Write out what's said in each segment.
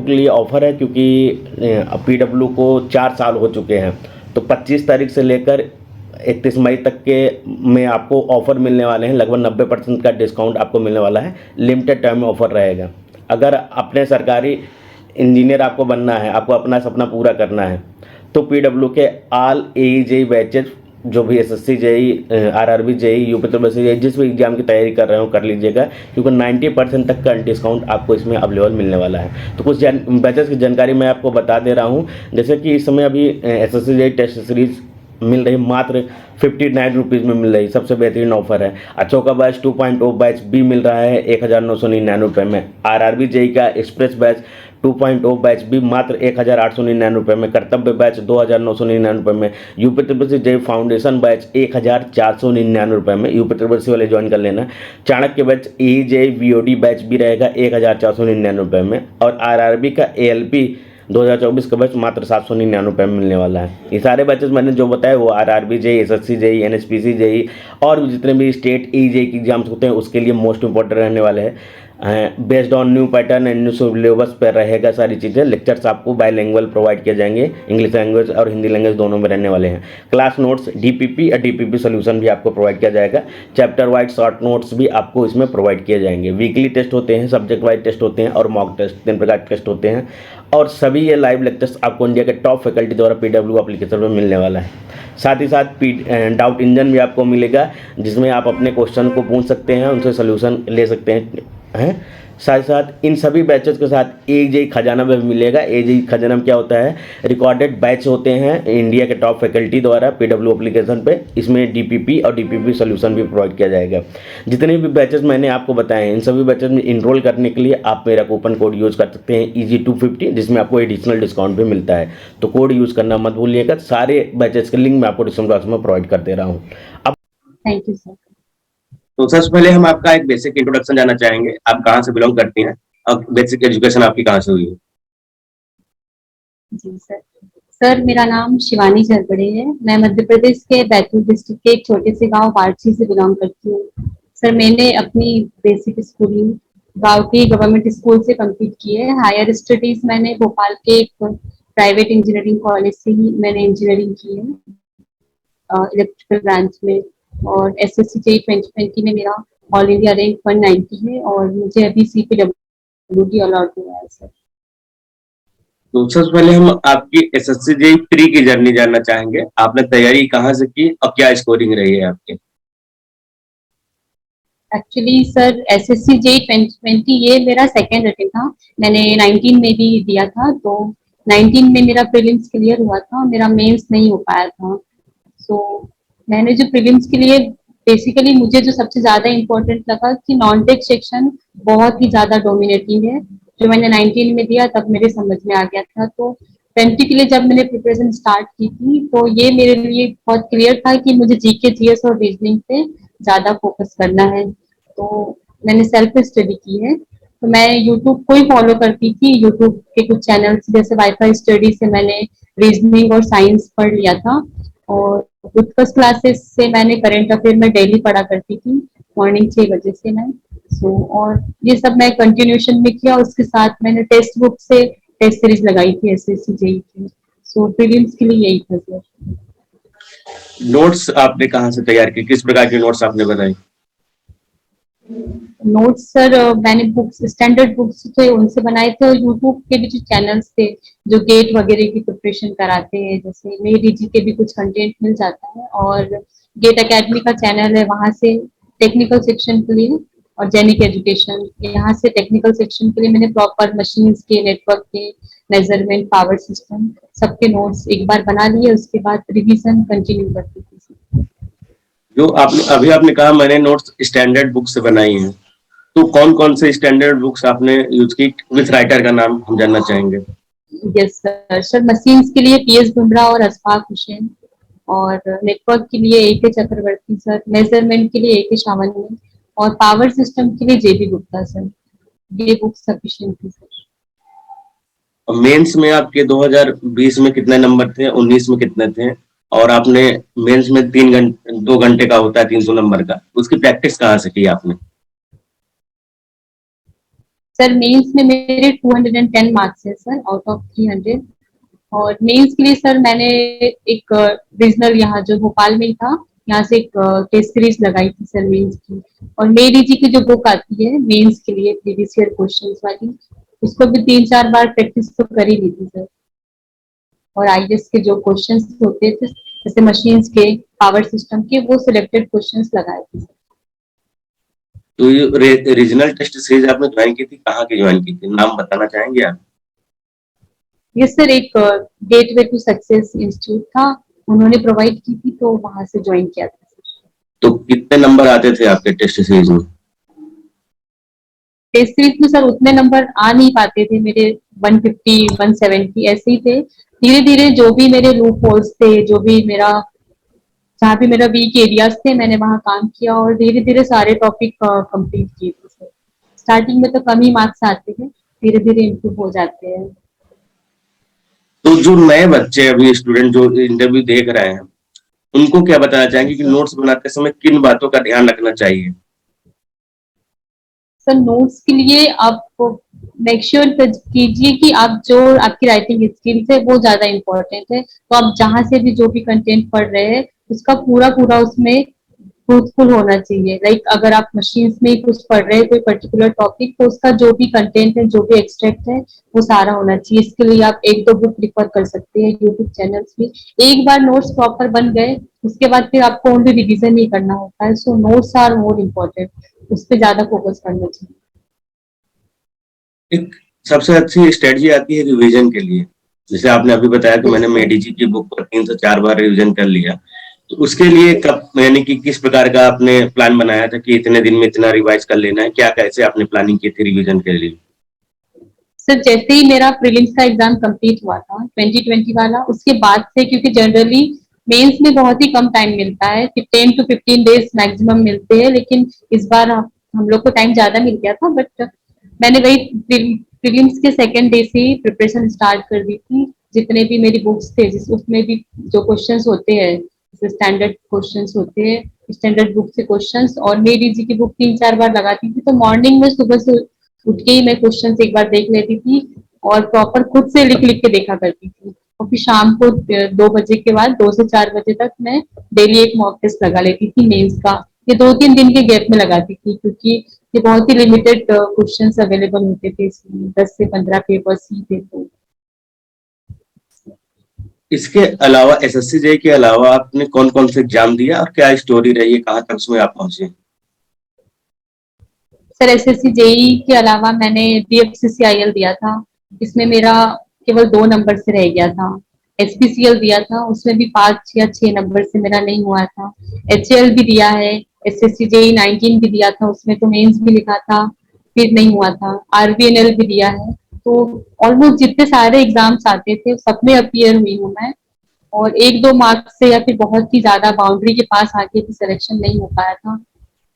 लोगों के लिए ऑफर है, क्योंकि पीडब्ल्यू को 4 साल हो चुके हैं। तो 25 तारीख से लेकर 31 मई तक के में आपको ऑफर मिलने वाले हैं। लगभग 90% का डिस्काउंट आपको मिलने वाला है। लिमिटेड टाइम में ऑफर रहेगा। अगर अपने सरकारी इंजीनियर आपको बनना है, आपको अपना सपना पूरा करना है, तो पीडब्ल्यू के ऑल ए जेई बैचेज, जो भी SSC JE, RRB JE, UP triple C JE, जिस भी एग्जाम की तैयारी कर रहे हो कर लीजिएगा, क्योंकि 90% तक का डिस्काउंट आपको इसमें अवेलेबल मिलने वाला है। तो कुछ बैचेस की जानकारी मैं आपको बता दे रहा हूँ। जैसे कि इस समय अभी एसएससी जेई टेस्ट सीरीज मिल रही मात्र 59 रुपीज़ में मिल रही, सबसे बेहतरीन ऑफर है। अच्छों का बैच 2.0 बैच भी मिल रहा है 1999 रुपये में। आरआरबी जेई का एक्सप्रेस बैच 2.0 बैच भी मात्र 1899 रुपये में। कर्तव्य बैच 2999 रुपये में। UP triple C JE foundation batch 1499 रुपये में। यूपी ट्रिपल सी वाले ज्वाइन कर लेना। चाणक्य बैच ई जेई वीओडी बैच भी रहेगा 1499 रुपये में। और आरआरबी का एएलपी 2024 का बैच मात्र 799 रुपये में मिलने वाला है। ये सारे बैचेस मैंने जो बताए वो RRB JE, SSC JE, NHPC JE और जितने भी स्टेट ई जेई की एग्जाम्स होते हैं उसके लिए मोस्ट इंपॉर्टेंट रहने वाले हैं। Based on new pattern and new syllabus पर रहेगा सारी चीज़ें। लेक्चर्स आपको बाइलिंगुअल प्रोवाइड किए जाएंगे, इंग्लिश लैंग्वेज और हिंदी लैंग्वेज दोनों में रहने वाले हैं। क्लास नोट्स, डीपीपी और डीपीपी सोल्यूशन भी आपको प्रोवाइड किया जाएगा। चैप्टर वाइज शॉर्ट नोट्स भी आपको इसमें प्रोवाइड किए जाएंगे। वीकली टेस्ट होते हैं, सब्जेक्ट वाइज टेस्ट होते हैं और मॉक टेस्ट, 3 प्रकार के टेस्ट होते हैं। और सभी ये लाइव लेक्चर्स आपको इंडिया के टॉप फैकल्टी द्वारा पीडब्ल्यू एप्लीकेशन में मिलने वाला है। साथ ही साथ डाउट इंजन भी आपको मिलेगा, जिसमें आप अपने क्वेश्चन को पूछ सकते हैं, उनसे सोल्यूशन ले सकते हैं। साथ ही साथ इन सभी बैचेस के साथ एक जेई खजाना भी मिलेगा। एक जेई खजाना में क्या होता है, रिकॉर्डेड बैच होते हैं इंडिया के टॉप फैकल्टी द्वारा पीडब्ल्यू एप्लीकेशन पे। इसमें डीपीपी और डीपीपी सोल्यूशन भी प्रोवाइड किया जाएगा। जितने भी बैचेस मैंने आपको बताए हैं, इन सभी बैचेस में इनरोल करने के लिए आप मेरा कूपन कोड यूज़ कर सकते हैं EG250, जिसमें आपको एडिशनल डिस्काउंट भी मिलता है। तो कोड यूज़ करना मत भूलिएगा। सारे बैचेस के लिंक मैं आपको डिस्क्रिप्शन बॉक्स में प्रोवाइड कर दे रहा हूँ। अब थैंक यू सर। तो सबसे पहले हम आपका एक बेसिक इंट्रोडक्शन जानना चाहेंगे। आप कहाँ से बिलोंग करती हैं और बेसिक एजुकेशन आपकी कहाँ से हुई है? जी सर, मेरा नाम शिवानी झरपड़े है। मैं मध्य प्रदेश के बैतूल डिस्ट्रिक्ट के एक छोटे से गांव वारछी से बिलोंग करती हूँ। सर, मैंने अपनी बेसिक स्कूलिंग गांव के गवर्नमेंट स्कूल से कंप्लीट की है। हायर स्टडीज मैंने भोपाल के एक प्राइवेट इंजीनियरिंग कॉलेज से ही मैंने इंजीनियरिंग की है, इलेक्ट्रिकल ब्रांच में। और एसएससी जेई 2020 में मेरा ऑल इंडिया रैंक 190 है और मुझे अभी CPWD अलॉट हुआ है सर। तो सबसे पहले हम आपकी एसएससी जेई प्री की जर्नी जानना चाहेंगे। आपने तैयारी कहाँ से की और क्या स्कोरिंग रही है आपकी? एक्चुअली सर, एसएससी जेई 2020 ये मेरा सेकेंड अटेम्प्ट था। मैंने 19 में भी दिया था, तो 19 में मेरा प्रीलिम्स क्लियर हुआ था, मेरा मेंस नहीं हो पाया था। सो मैंने जो प्रीलिम्स के लिए, बेसिकली मुझे जो सबसे ज्यादा इम्पोर्टेंट लगा कि नॉन टेक सेक्शन बहुत ही ज्यादा डोमिनेटिंग है। जो मैंने 19 में दिया तब मेरे समझ में आ गया था। तो 20 के लिए जब मैंने प्रिपरेशन स्टार्ट की थी तो ये मेरे लिए बहुत क्लियर था कि मुझे जीके, जीएस और रीजनिंग पे ज्यादा फोकस करना है। तो मैंने सेल्फ स्टडी की है। तो मैं यूट्यूब को ही फॉलो करती थी। यूट्यूब के कुछ चैनल्स जैसे वाईफाई स्टडी से मैंने रीजनिंग और साइंस पढ़ लिया था। और उत्कर्ष क्लासेस से मैंने करंट अफेयर में डेली पढ़ा करती थी, मॉर्निंग 6 बजे से मैं। और ये सब मैं कंटिन्यूशन में किया। उसके साथ मैंने टेक्स्ट बुक से टेस्ट सीरीज लगाई थी एसएससी जेई की। प्रीलिम्स के लिए यही था सर। नोट्स आपने कहाँ से तैयार की? किस प्रकार की नोट्स आपने बनाई? नोट्स सर, मैंने बुक्स, स्टैंडर्ड बुक्स थे उनसे बनाए थे। और यूट्यूब के भी जो चैनल्स थे जो गेट वगैरह की प्रिपरेशन कराते हैं, जैसे मेरी जी के भी कुछ कंटेंट मिल जाता है। और गेट एकेडमी का चैनल है, वहां से टेक्निकल सेक्शन के लिए। और जेनिक एजुकेशन, यहाँ से टेक्निकल सेक्शन के लिए मैंने प्रॉपर मशीन्स के, नेटवर्क के, मेजरमेंट, पावर सिस्टम सबके नोट्स एक बार बना लिए। उसके बाद रिवीजन कंटिन्यू करती थी। जो आपने कहा मैंने नोट्स स्टैंडर्ड बुक से बनाई हैं, तो कौन कौन से स्टैंडर्ड बुक्स आपने यूज की? विथ राइटर का नाम हम जानना चाहेंगे। यस सर, मशीन्स के लिए पीएस बुमरा और अशफाक हुसैन। और नेटवर्क के लिए ए के चक्रवर्ती सर। मेजरमेंट के लिए ए के शावनी। और पावर सिस्टम के लिए जेबी गुप्ता सर। ये बुक सफिशिएंट थी सर। मेंस में आपके 2020 में कितने नंबर थे, 19 में कितने थे? और आपने मेंस में 2 घंटे का होता है 300 नंबर का, उसकी प्रैक्टिस कहाँ से की आपने? सर मेंस में मेरे 210 मार्क्स है सर आउट ऑफ 300। और मेंस के लिए सर मैंने एक रीजनल यहाँ जो भोपाल में ही था, यहाँ से एक टेस्ट सीरीज लगाई थी सर मेंस की। और मेरी जी की जो बुक आती है मेंस के लिए प्रीवियस ईयर क्वेश्चंस वाली, उसको भी 3-4 बार प्रैक्टिस तो कर ही ली थी सर। और आईएएस के जो क्वेश्चंस होते थे जैसे मशीन्स के, पावर सिस्टम के, वो सिलेक्टेड क्वेश्चंस लगाए थे। तो ये रीजनल टेस्ट सीरीज आपने ज्वाइन की थी, कहाँ की ज्वाइन की थी, नाम बताना चाहेंगे आप? ये सर एक गेटवे टू सक्सेस इंस्टीट्यूट था, उन्होंने प्रोवाइड की थी, तो वहां से ज्वाइन किया था। तो कितने नंबर आते थे आपके टेस्ट सीरीज में? टेस्ट सीरीज में सर उतने नंबर आ नहीं पाते थे मेरे, 150 170 ऐसे ही थे। धीरे धीरे जो भी मेरे लूप होल्स थे, जो भी मेरा, जहाँ भी मेरा वीक एरियाज थे, मैंने वहाँ काम किया और धीरे धीरे सारे टॉपिक कंप्लीट किए थे सर। स्टार्टिंग में तो कम ही मार्क्स आते थे, धीरे धीरे इम्प्रूव हो जाते हैं। तो जो नए बच्चे अभी स्टूडेंट जो इंटरव्यू देख रहे हैं, उनको क्या बताना चाहेंगे कि नोट्स बनाते समय किन बातों का ध्यान रखना चाहिए? सर नोट्स के लिए आप मेक श्योर कीजिए कि आप जो आपकी राइटिंग स्किल्स है वो ज्यादा इम्पोर्टेंट है। तो आप जहाँ से भी जो भी कंटेंट पढ़ रहे हैं उसका पूरा पूरा उसमें ट्रूथफुल होना चाहिए। लाइक अगर आप मशीन्स में ही कुछ पढ़ रहे हैं कोई पर्टिकुलर टॉपिक, तो उसका जो भी कंटेंट है, जो भी एक्सट्रैक्ट है, वो सारा होना चाहिए। इसके लिए आप 1-2 बुक रिफर कर सकते हैं, यूट्यूब चैनल्स भी। एक बार नोट्स प्रॉपर बन गए उसके बाद फिर आपको ओनली रिविजन नहीं करना होता है। So notes are more important, उस पर ज्यादा फोकस करना चाहिए। एक सबसे अच्छी स्ट्रेटजी आती है रिवीजन के लिए। जैसे आपने अभी बताया कि मैंने मेडिजी की बुक पर 3 से 4 बार रिवीजन कर लिया, तो उसके लिए कब यानी कि किस प्रकार का आपने प्लान बनाया था कि इतने दिन में इतना रिवाइज कर लेना है, क्या कैसे आपने प्लानिंग की थी रिवीजन के लिए? सर जैसे ही मेरा प्रीलिम्स का एग्जाम कंप्लीट हुआ था 2020 वाला, उसके बाद से, क्योंकि जनरली मेंस में बहुत ही कम टाइम मिलता है, 10 to 15 डेज मैक्सिमम मिलते हैं, लेकिन इस बार हम लोग को टाइम ज्यादा मिल गया था। बट मैंने वही प्रीलिम्स के सेकेंड डे से ही प्रिपरेशन स्टार्ट कर दी थी। जितने भी मेरी बुक्स थे जिस उसमें भी जो क्वेश्चंस होते हैं, स्टैंडर्ड क्वेश्चंस होते हैं, स्टैंडर्ड बुक से क्वेश्चंस, और मेरी जी की बुक 3-4 बार लगाती थी। तो मॉर्निंग में सुबह से उठ के ही मैं क्वेश्चंस एक बार देख लेती थी और प्रॉपर खुद से लिख लिख के देखा करती थी। और फिर शाम को 2 बजे के बाद 2 से 4 बजे तक मैं डेली एक मॉक टेस्ट लगा लेती थी मेंस का। ये 2-3 दिन के गैप में लगाती थी, क्योंकि ये बहुत ही लिमिटेड क्वेश्चंस अवेलेबल होते थे इसमें, 10 से 15 पेपर्स ही थे। तो इसके अलावा एसएससी जेईई के अलावा आपने कौन कौन से एग्जाम दिया और क्या स्टोरी रही है, कहाँ तक उसमें आप पहुंचे? सर एसएससी जेईई के अलावा मैंने डीएफसीसीआईएल दिया था, इसमें मेरा केवल 2 नंबर से रह गया था। एसपीसीएल दिया था, उसमें भी 5 या 6 नंबर से मेरा नहीं हुआ था। एचएल भी दिया है, एसएससी जेईई 19 भी दिया था, उसमें तो मेंस भी लिखा था, फिर नहीं हुआ था। आरबीएनएल भी दिया है। तो ऑलमोस्ट जितने सारे एग्जाम्स आते थे सब में अपीयर हुई हूँ मैं। और 1-2 मार्क्स से या फिर बहुत ही ज्यादा बाउंड्री के पास आके भी सिलेक्शन नहीं हो पाया था,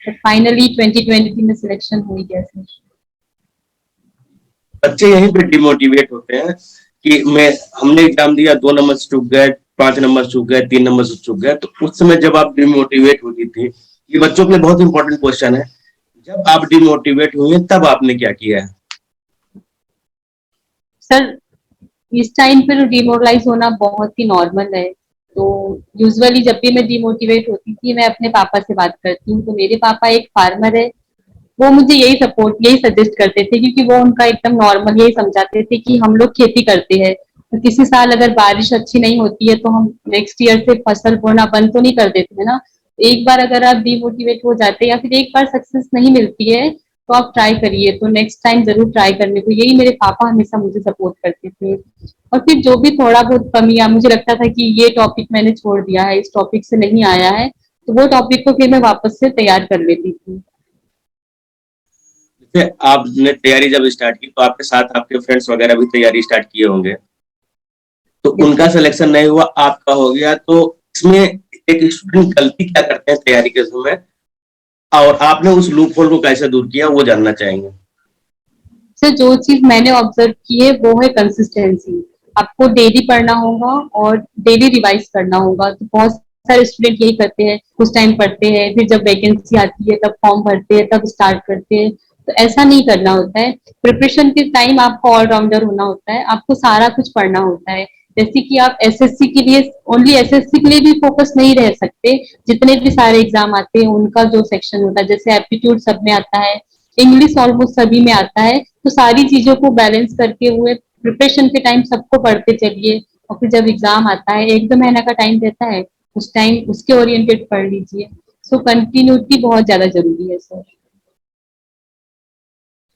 बट फाइनली 2020 में सिलेक्शन हो ही गया सर। बच्चे यहीं पे डिमोटिवेट होते हैं कि मैं हमने एग्जाम दिया, 2 नंबर से चूक गए, 5 नंबर से चूक गए, 3 नंबर से चूक गए। तो उस समय जब आप डिमोटिवेट होती थी, ये बच्चों के लिए बहुत इंपॉर्टेंट क्वेश्चन है, जब आप डिमोटिवेट हुए तब आपने क्या किया है? सर इस टाइम पर डिमोरलाइज होना बहुत ही नॉर्मल है। तो यूजुअली जब भी मैं डिमोटिवेट होती थी मैं अपने पापा से बात करती हूँ। तो मेरे पापा एक फार्मर है, वो मुझे यही सजेस्ट करते थे, क्योंकि वो उनका एकदम नॉर्मल यही समझाते थे कि हम लोग खेती करते हैं, तो किसी साल अगर बारिश अच्छी नहीं होती है तो हम नेक्स्ट ईयर से फसल बोना बंद तो नहीं कर देते है ना। एक बार अगर आप डिमोटिवेट हो जाते हैं या फिर एक बार सक्सेस नहीं मिलती है तो आप ट्राई करिए, तो नेक्स्ट टाइम जरूर ट्राई करने को, यही मेरे पापा हमेशा मुझे सपोर्ट करते थे। और फिर जो भी थोड़ा बहुत कमियां मुझे लगता था कि ये टॉपिक मैंने छोड़ दिया है, इस टॉपिक से नहीं आया है, तो वो टॉपिक को फिर मैं वापस से तैयार कर लेती थी। जैसे आपने तैयारी जब स्टार्ट की तो आपके साथ आपके फ्रेंड्स वगैरह भी तैयारी स्टार्ट किए होंगे, तो उनका सिलेक्शन नहीं हुआ, आपका हो गया। तो इसमें एक स्टूडेंट गलती क्या करते हैं तैयारी के समय, और आपने उस लूप होल को कैसे दूर किया, वो जानना चाहेंगे? सर जो चीज मैंने ऑब्जर्व की है वो है कंसिस्टेंसी। आपको डेली पढ़ना होगा और डेली रिवाइज करना होगा। तो बहुत सारे स्टूडेंट यही करते हैं, कुछ टाइम पढ़ते हैं, फिर जब वैकेंसी आती है तब फॉर्म भरते हैं, तब स्टार्ट करते हैं। तो ऐसा नहीं करना होता है। प्रिपरेशन के टाइम आपको ऑलराउंडर होना होता है, आपको सारा कुछ पढ़ना होता है। जैसे कि आप एसएससी के लिए, ओनली एसएससी के लिए भी फोकस नहीं रह सकते, जितने भी सारे एग्जाम आते हैं उनका जो सेक्शन होता है, जैसे एप्टीट्यूड सब में आता है, इंग्लिश ऑलमोस्ट सभी में आता है, तो सारी चीजों को बैलेंस करके हुए प्रिपरेशन के टाइम सबको पढ़ते चलिए, और फिर जब एग्जाम आता है 1-2 महीना का टाइम रहता है, उस टाइम उसके ओरिएंटेड पढ़ लीजिए। सो कंटिन्यूटी बहुत ज्यादा जरूरी है सर।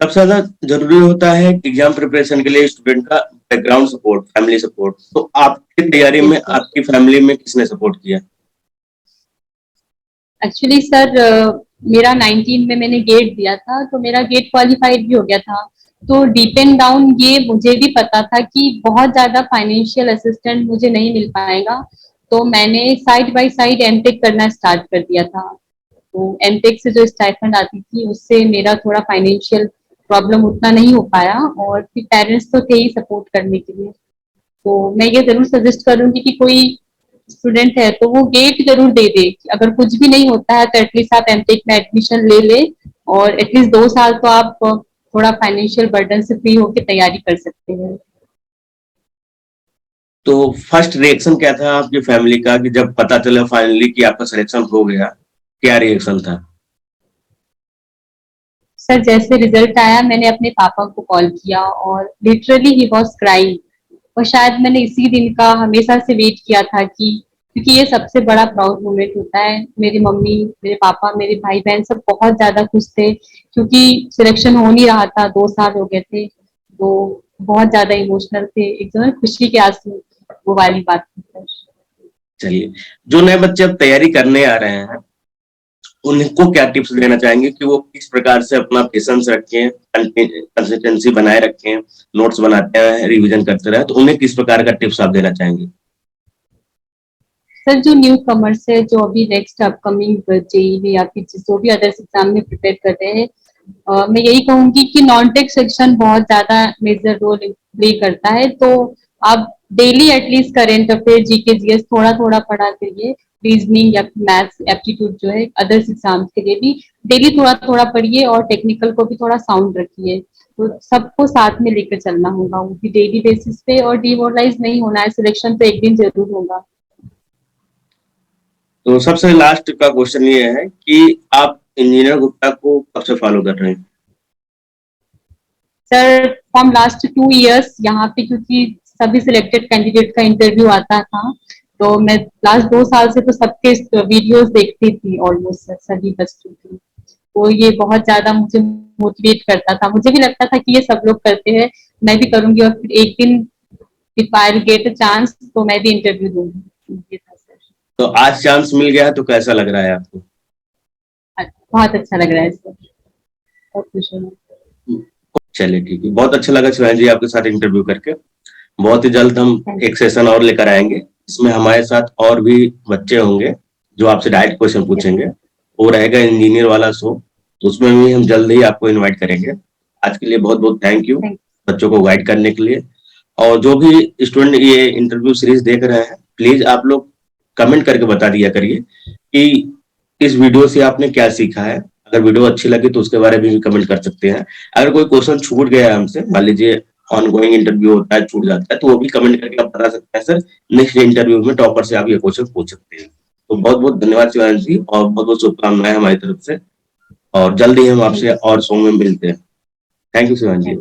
सबसे ज्यादा जरूरी होता है एग्जाम प्रिपरेशन के लिए स्टूडेंट का बैकग्राउंड सपोर्ट, फैमिली सपोर्ट। तो आपकी तैयारी में आपकी फैमिली में किसने सपोर्ट किया? एक्चुअली सर मेरा 19 में मैंने गेट दिया था, तो मेरा गेट क्वालिफाइड भी हो गया था। तो डीप एंड डाउन ये मुझे भी पता था कि बहुत ज्यादा फाइनेंशियल असिस्टेंट मुझे नहीं मिल पाएगा, तो मैंने साइड बाय साइड एमटेक करना स्टार्ट कर दिया था। तो एमटेक से जो स्टाइपेंड आती थी उससे मेरा थोड़ा फाइनेंशियल प्रॉब्लम उतना नहीं हो पाया, और फिर पेरेंट्स तो थे ही सपोर्ट करने के लिए। तो मैं ये जरूर सजेस्ट करूंगी कि कोई स्टूडेंट है तो वो गेट जरूर दे दे, अगर कुछ भी नहीं होता है तो एटलीस्ट आप एमटेक में एडमिशन ले ले, और एटलीस्ट 2 साल तो आप थोड़ा फाइनेंशियल बर्डन से फ्री होकर तैयारी कर सकते हैं। तो फर्स्ट रिएक्शन क्या था आपकी फैमिली का कि जब पता चला फाइनली कि आपका सिलेक्शन हो गया? क्या रिएक्शन था? सर जैसे रिजल्ट आया मैंने अपने पापा को कॉल किया, और लिटरली ही वाज क्राइंग। और शायद मैंने इसी दिन का हमेशा से वेट किया था, कि क्योंकि ये सबसे बड़ा प्राउड मोमेंट होता है। मेरी मम्मी, मेरे पापा, मेरे भाई बहन सब बहुत ज्यादा खुश थे, क्योंकि सिलेक्शन हो नहीं रहा था, 2 साल हो गए थे, तो बहुत ज्यादा इमोशनल थे, एकदम खुशी के आंसू, वो वाली बात थी सर। चलिए, जो नए बच्चे अब तैयारी करने आ रहे हैं उनको क्या टिप्स देना चाहेंगे कि वो किस प्रकार से अपना पेशेंस रखें, कंसिस्टेंसी बनाए रखें, नोट्स बनाते हैं, रिवीजन करते रहे, तो उन्हें किस प्रकार का टिप्स आप देना चाहेंगे? सर जो न्यू कमर्स है, जो अभी नेक्स्ट अपकमिंग जेईई या फिर जो भी अदर्स एग्जाम में प्रिपेयर कर रहे हैं, मैं यही कहूंगी कि नॉन टेक सेक्शन बहुत ज्यादा मेजर रोल प्ले करता है। तो आप daily at least current affair, GK GS थोड़ा थोड़ा पढ़ा करिए। रीजनिंग या मैथ्स एप्टीट्यूड जो है अदर्स एग्जाम्स के लिए भी डेली थोड़ा थोड़ा पढ़िए, और टेक्निकल को भी थोड़ा साउंड रखिए। तो सबको साथ में लेकर चलना होगा, वो भी डेली बेसिस पे, और डिमोरलाइज नहीं होना है। सिलेक्शन तो एक दिन जरूर होगा। तो सबसे लास्ट का क्वेश्चन ये है कि आप इंजीनियर गुप्ता को कब से फॉलो कर रहे हैं? सर फ्रॉम लास्ट 2 इयर्स यहाँ पे, क्योंकि सभी सिलेक्टेड कैंडिडेट का इंटरव्यू आता था, तो मैं लास्ट 2 साल से तो सबके वीडियोस देखती थी ऑलमोस्ट सभी बच्चों की। तो ये बहुत ज्यादा मुझे मोटिवेट करता था, मुझे भी लगता था कि ये सब लोग करते हैं, मैं भी करूंगी, और फिर एक दिन if I get a chance तो मैं भी इंटरव्यू दूंगी। ये था सर। तो आज चांस मिल गया है तो कैसा लग रहा है आपको? बहुत अच्छा लग रहा है सर, बहुत खुश हूँ। चलिए ठीक है, बहुत अच्छा लगा शिवानी जी आपके साथ इंटरव्यू करके। बहुत ही जल्द हम एक सेशन और लेकर आएंगे, इसमें हमारे साथ और भी बच्चे होंगे जो आपसे डायरेक्ट क्वेश्चन पूछेंगे। वो रहेगा इंजीनियर वाला शो, तो उसमें भी हम जल्द ही आपको इनवाइट करेंगे। आज के लिए बहुत बहुत थैंक यू बच्चों को गाइड करने के लिए। और जो भी स्टूडेंट ये इंटरव्यू सीरीज देख रहे हैं, प्लीज आप लोग कमेंट करके बता दिया करिए कि इस वीडियो से आपने क्या सीखा है। अगर वीडियो अच्छी लगी तो उसके बारे में भी कमेंट कर सकते हैं। अगर कोई क्वेश्चन छूट गया है हमसे, मान लीजिए ऑनगोइंग इंटरव्यू होता है, छूट जाता है, तो वो भी कमेंट करके आप बता सकते हैं सर, नेक्स्ट इंटरव्यू में टॉपर से आप ये क्वेश्चन पूछ सकते हैं। तो बहुत बहुत धन्यवाद शिवानी जी, और बहुत बहुत शुभकामनाएं हमारी तरफ से, और जल्दी हम आपसे और शो में मिलते हैं। Thank you Shivani ji.